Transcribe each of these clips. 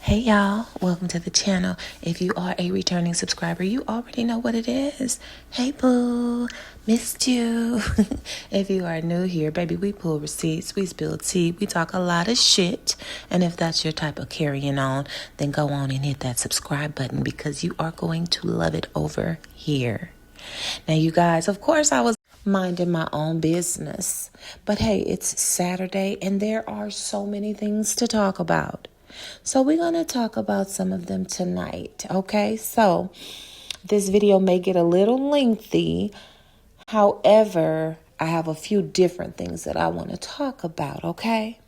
Hey y'all, welcome to the channel. If you are a returning subscriber, you already know what it is. Hey boo, missed you. If you are new here, baby, we pull receipts, we spill tea, we talk a lot of shit. And if that's your type of carrying on, then go on and hit that subscribe button because you are going to love it over here. Now you guys, of course I was minding my own business, but hey, it's Saturday and there are so many things to talk about. So we're going to talk about some of them tonight, okay? So this video may get a little lengthy. However, I have a few different things that I want to talk about, okay?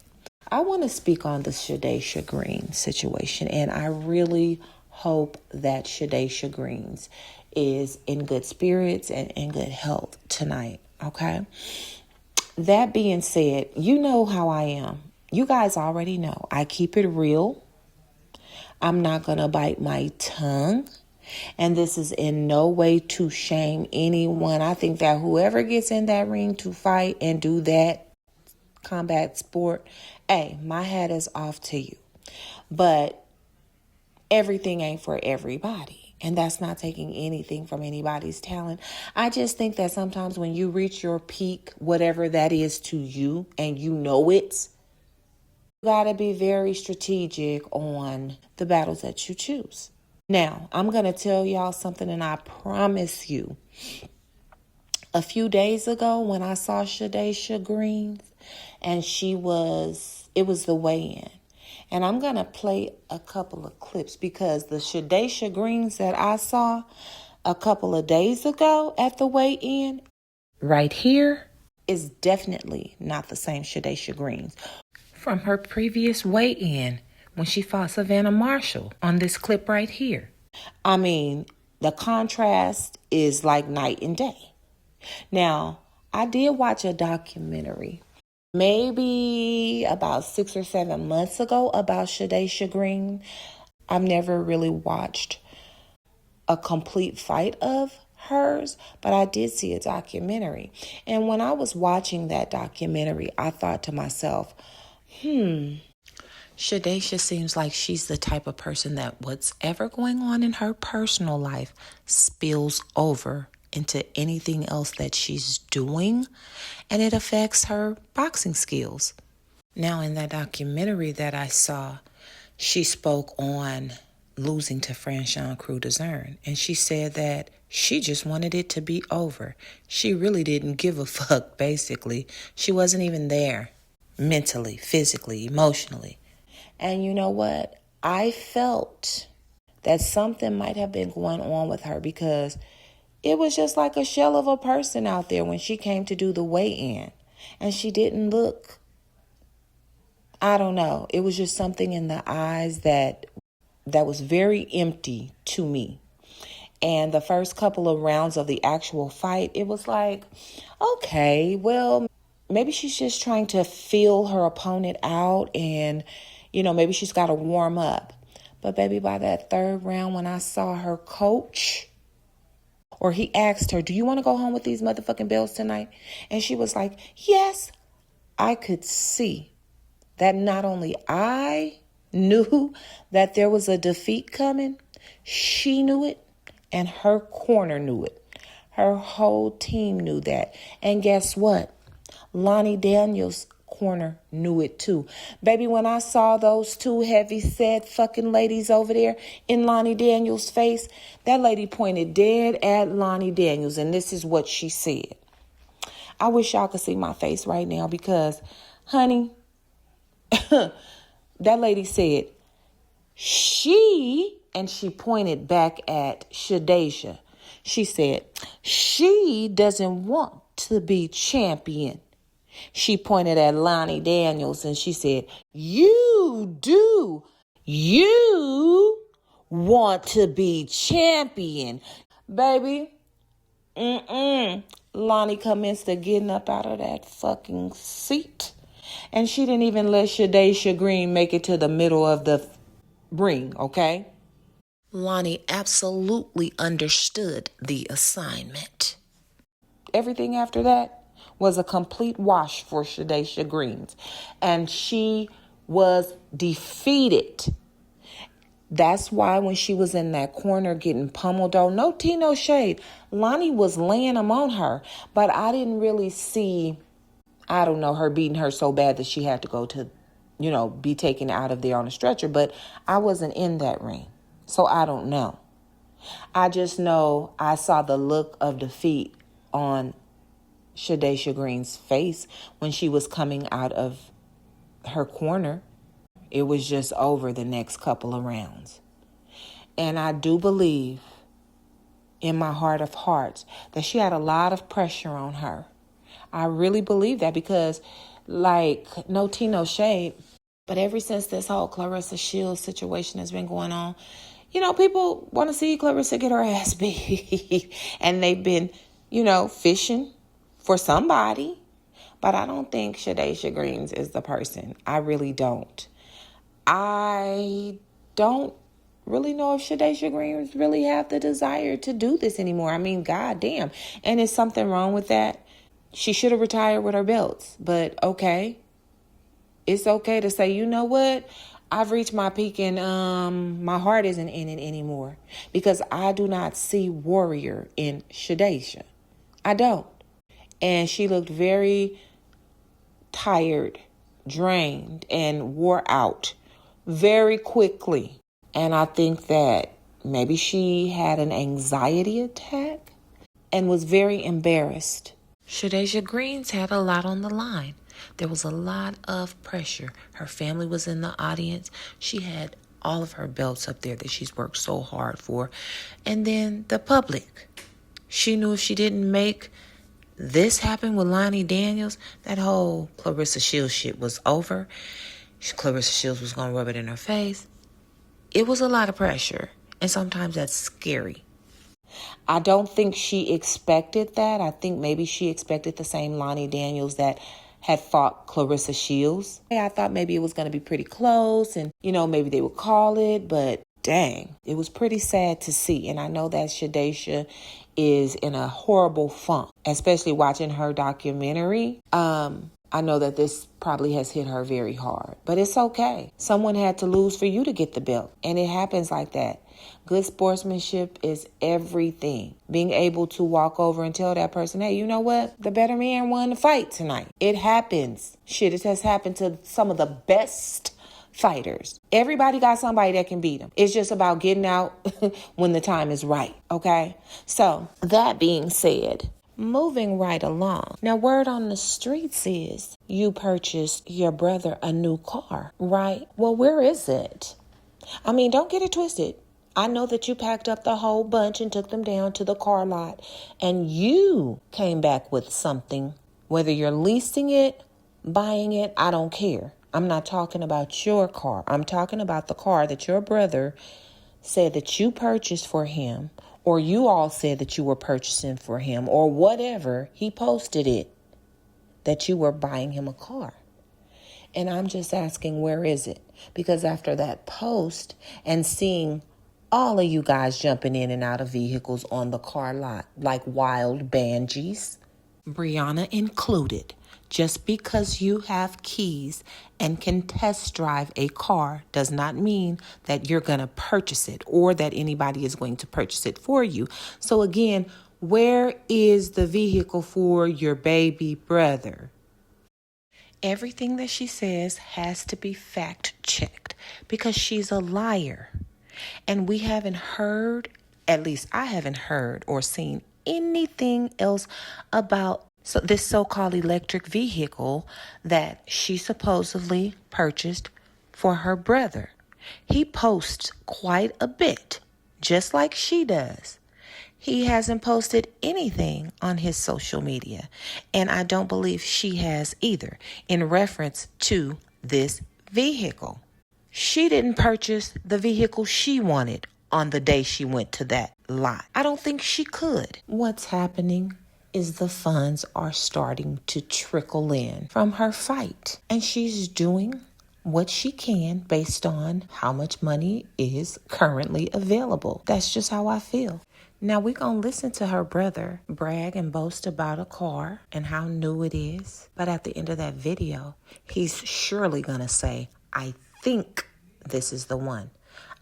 I want to speak on the Shadesha Green situation, and I really hope that Shadesha Greens is in good spirits and in good health tonight, okay? That being said, you know how I am. You guys already know. I keep it real. I'm not going to bite my tongue. And this is in no way to shame anyone. I think that whoever gets in that ring to fight and do that combat sport, hey, my hat is off to you. But everything ain't for everybody. And that's not taking anything from anybody's talent. I just think that sometimes when you reach your peak, whatever that is to you, and you know it, you got to be very strategic on the battles that you choose. Now, I'm going to tell y'all something, and I promise you, a few days ago when I saw Shadesha Greens, and it was the weigh-in. And I'm going to play a couple of clips because the Shadesha Greens that I saw a couple of days ago at the weigh-in right here is definitely not the same Shadesha Greens from her previous weigh-in when she fought Savannah Marshall on this clip right here. I mean, the contrast is like night and day. Now, I did watch a documentary maybe about 6 or 7 months ago about Shadesha Green. I've never really watched a complete fight of hers, but I did see a documentary. And when I was watching that documentary, I thought to myself, Shadesha seems like she's the type of person that what's ever going on in her personal life spills over into anything else that she's doing, and it affects her boxing skills. Now, in that documentary that I saw, she spoke on losing to Franchon Crudazern, and she said that she just wanted it to be over. She really didn't give a fuck, basically. She wasn't even there mentally, physically, emotionally. And you know what? I felt that something might have been going on with her because it was just like a shell of a person out there when she came to do the weigh-in. And she didn't look, I don't know. It was just something in the eyes that was very empty to me. And the first couple of rounds of the actual fight, it was like, okay, well, maybe she's just trying to feel her opponent out and, maybe she's got to warm up. But baby, by that third round, when I saw her coach, or he asked her, do you want to go home with these motherfucking belts tonight? And she was like, yes. I could see that not only I knew that there was a defeat coming, she knew it, and her corner knew it. Her whole team knew that. And guess what? Lonnie Daniels' corner knew it too. Baby, when I saw those two heavy-set fucking ladies over there in Lonnie Daniels' face, that lady pointed dead at Lonnie Daniels, and this is what she said. I wish y'all could see my face right now because, honey, that lady said, and she pointed back at Shadesha. She said, she doesn't want to be champion. She pointed at Lonnie Daniels and she said, you do. You want to be champion. Baby, Lonnie commenced to getting up out of that fucking seat. And she didn't even let Shadesha Green make it to the middle of the ring, okay? Lonnie absolutely understood the assignment. Everything after that was a complete wash for Shadesha Greens. And she was defeated. That's why when she was in that corner getting pummeled, no tea, no shade, Lonnie was laying them on her. But I didn't really see, I don't know, her beating her so bad that she had to go to, be taken out of there on a stretcher. But I wasn't in that ring, so I don't know. I just know I saw the look of defeat on Shadesha Green's face when she was coming out of her corner. It was just over the next couple of rounds. And I do believe in my heart of hearts that she had a lot of pressure on her. I really believe that because, like, no tea, no shade, but ever since this whole Clarissa Shields situation has been going on, people want to see Clarissa get her ass beat. And they've been, fishing for somebody. But I don't think Shadesha Greens is the person. I really don't. I don't really know if Shadesha Greens really have the desire to do this anymore. I mean, goddamn. And is something wrong with that? She should have retired with her belts. But okay. It's okay to say, you know what? I've reached my peak and my heart isn't in it anymore. Because I do not see warrior in Shadesha. I don't. And she looked very tired, drained, and wore out very quickly. And I think that maybe she had an anxiety attack and was very embarrassed. Shadesha Greens had a lot on the line. There was a lot of pressure. Her family was in the audience. She had all of her belts up there that she's worked so hard for. And then the public. She knew if she didn't make this happen with Lonnie Daniels, that whole Clarissa Shields shit was over. Clarissa Shields was going to rub it in her face. It was a lot of pressure. And sometimes that's scary. I don't think she expected that. I think maybe she expected the same Lonnie Daniels that had fought Clarissa Shields. I thought maybe it was going to be pretty close and, maybe they would call it. But dang, it was pretty sad to see. And I know that Shadesha is in a horrible funk, especially watching her documentary. I know that this probably has hit her very hard, but it's okay. Someone had to lose for you to get the belt, and it happens like that. Good sportsmanship is everything. Being able to walk over and tell that person, hey, you know what? The better man won the fight tonight. It happens. Shit, it has happened to some of the best fighters. Everybody got somebody that can beat them. It's just about getting out when the time is right, okay? So, that being said, moving right along. Now, word on the streets is you purchased your brother a new car, right? Well, where is it? I mean, don't get it twisted. I know that you packed up the whole bunch and took them down to the car lot, and you came back with something. Whether you're leasing it, buying it, I don't care. I'm not talking about your car. I'm talking about the car that your brother said that you purchased for him, or you all said that you were purchasing for him, or whatever. He posted it, that you were buying him a car. And I'm just asking, where is it? Because after that post and seeing all of you guys jumping in and out of vehicles on the car lot like wild banshees, Brianna included, just because you have keys and can test drive a car does not mean that you're going to purchase it or that anybody is going to purchase it for you. So again, where is the vehicle for your baby brother? Everything that she says has to be fact checked because she's a liar. And we haven't heard, at least I haven't heard or seen anything else about this so-called electric vehicle that she supposedly purchased for her brother. He posts quite a bit, just like she does. He hasn't posted anything on his social media, and I don't believe she has either, in reference to this vehicle. She didn't purchase the vehicle she wanted on the day she went to that lot. I don't think she could. What's happening is the funds are starting to trickle in from her fight, and she's doing what she can based on how much money is currently available. That's just how I feel. Now we're going to listen to her brother brag and boast about a car and how new it is. But at the end of that video, he's surely going to say, I think this is the one.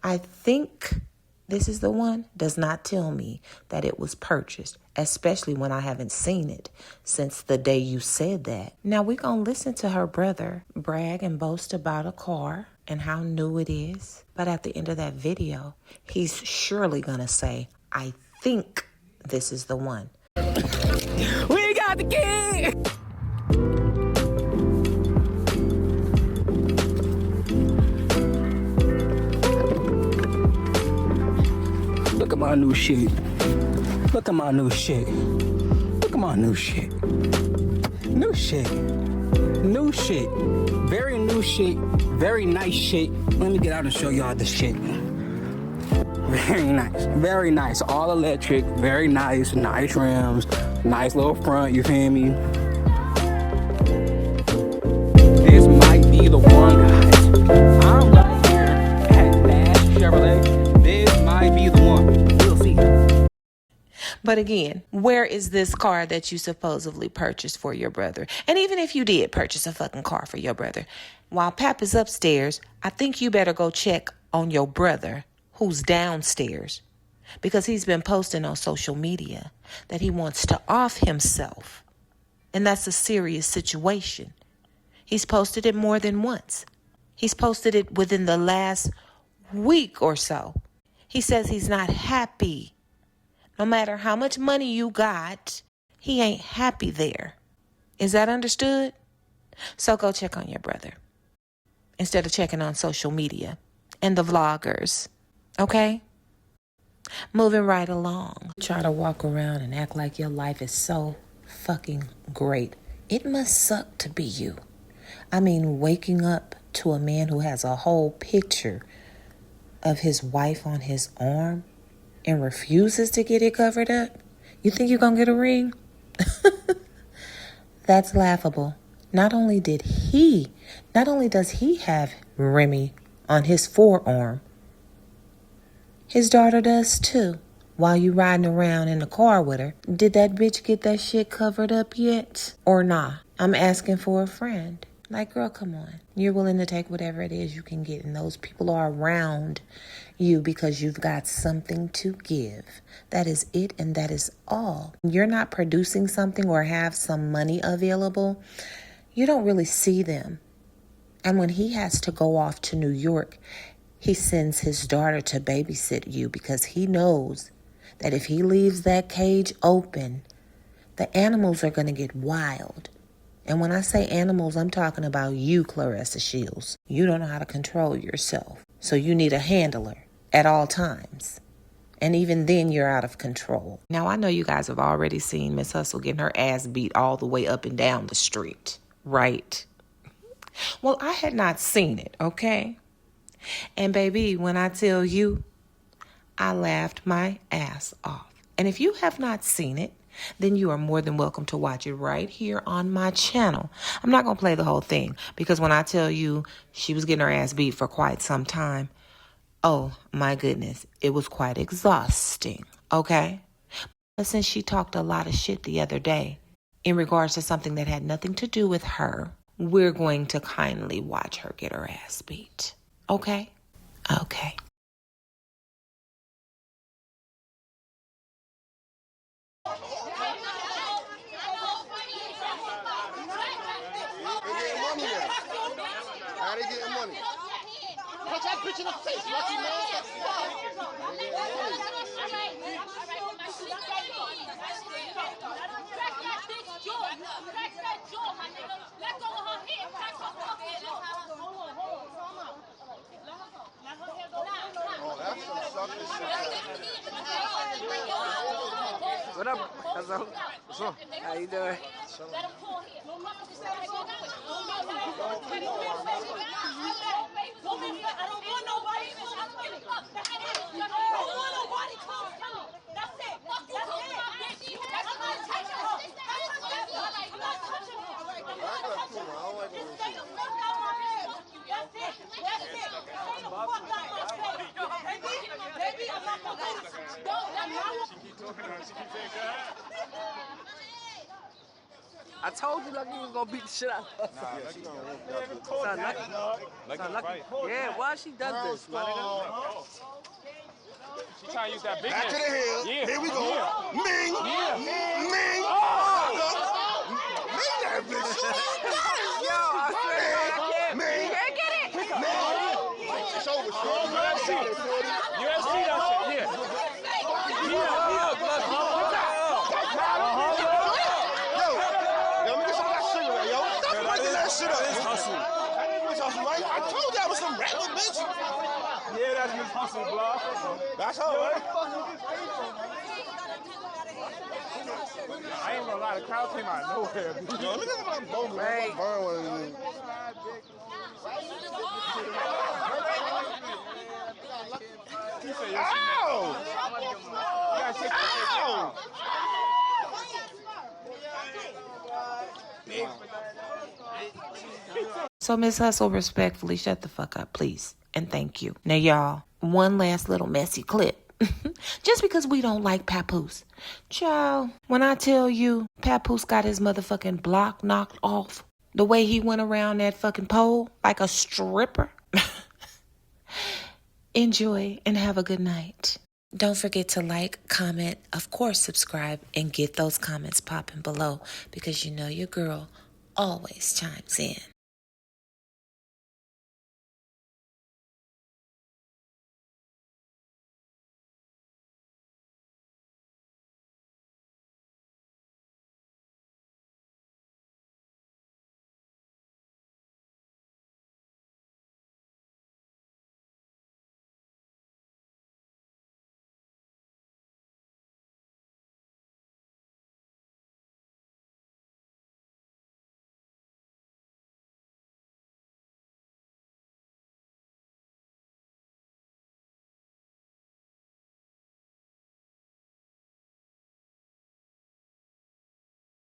I think this is the one does not tell me that it was purchased, especially when I haven't seen it since the day you said that. Now we're going to listen to her brother brag and boast about a car and how new it is. But at the end of that video, he's surely going to say, I think this is the one. We got the key! Look at my new shit. Look at my new shit. Look at my new shit. New shit. New shit. Very new shit. Very nice shit. Let me get out and show y'all the shit. Very nice. Very nice. All electric. Very nice. Nice rims. Nice little front. You feel me? This might be the one, guys. I'm right here at Bass Chevrolet. This might be the one. We'll see. But again, where is this car that you supposedly purchased for your brother? And even if you did purchase a fucking car for your brother, while Pap is upstairs, I think you better go check on your brother who's downstairs, because he's been posting on social media that he wants to off himself. And that's a serious situation. He's posted it more than once. He's posted it within the last week or so. He says he's not happy. No matter how much money you got, he ain't happy there. Is that understood? So go check on your brother instead of checking on social media and the vloggers. Okay? Moving right along. Try to walk around and act like your life is so fucking great. It must suck to be you. I mean, waking up to a man who has a whole picture of his wife on his arm and refuses to get it covered up. You think you're going to get a ring? That's laughable. Not only does he have Remy on his forearm, his daughter does too. While you riding around in the car with her, did that bitch get that shit covered up yet? Or nah? I'm asking for a friend. Like, girl, come on. You're willing to take whatever it is you can get, and those people are around you because you've got something to give. That is it, and that is all. You're not producing something or have some money available. You don't really see them. And when he has to go off to New York, he sends his daughter to babysit you because he knows that if he leaves that cage open, the animals are going to get wild. And when I say animals, I'm talking about you, Clarissa Shields. You don't know how to control yourself. So you need a handler at all times. And even then, you're out of control. Now, I know you guys have already seen Miss Hustle getting her ass beat all the way up and down the street, right? Well, I had not seen it, okay? And baby, when I tell you, I laughed my ass off. And if you have not seen it, then you are more than welcome to watch it right here on my channel. I'm not going to play the whole thing because when I tell you she was getting her ass beat for quite some time, oh my goodness, it was quite exhausting, okay? But since she talked a lot of shit the other day in regards to something that had nothing to do with her, we're going to kindly watch her get her ass beat, okay? Okay. How they getting money? Put that bitch in the face, lucky man. Oh, that's some sucker shit. What up? What's up? How you doing? I told you Lucky was gonna beat the shit out of her. Yeah, she gonna whoop Son, Lucky. Yeah, why she does this, my nigga? She trying to use that big back to the hill. Yeah. Here we go. Yeah. Ming. Yeah. Ming. Ming that bitch. Yo, I swear to God, I can't. Ming. You can't get it. Ming. It's over, shorty. UFC. UFC that shit, yeah. Yo, let me get some of that cigarette, yo. Stop breaking that shit up. It's hustle. It's hustle, right? I told you I was some rapper, bitch. Yeah, that's Miss Hustle, bro. That's all right. I ain't gonna lie, the crowd came out of nowhere. Yo, let me get my bone, man. I'm burn one of these. Ow! Ow! So Miss Hustle, respectfully, shut the fuck up, please. And thank you. Now, y'all, one last little messy clip. Just because we don't like Papoose. Child, when I tell you Papoose got his motherfucking block knocked off, the way he went around that fucking pole like a stripper. Enjoy and have a good night. Don't forget to like, comment, of course subscribe, and get those comments popping below because you know your girl always chimes in.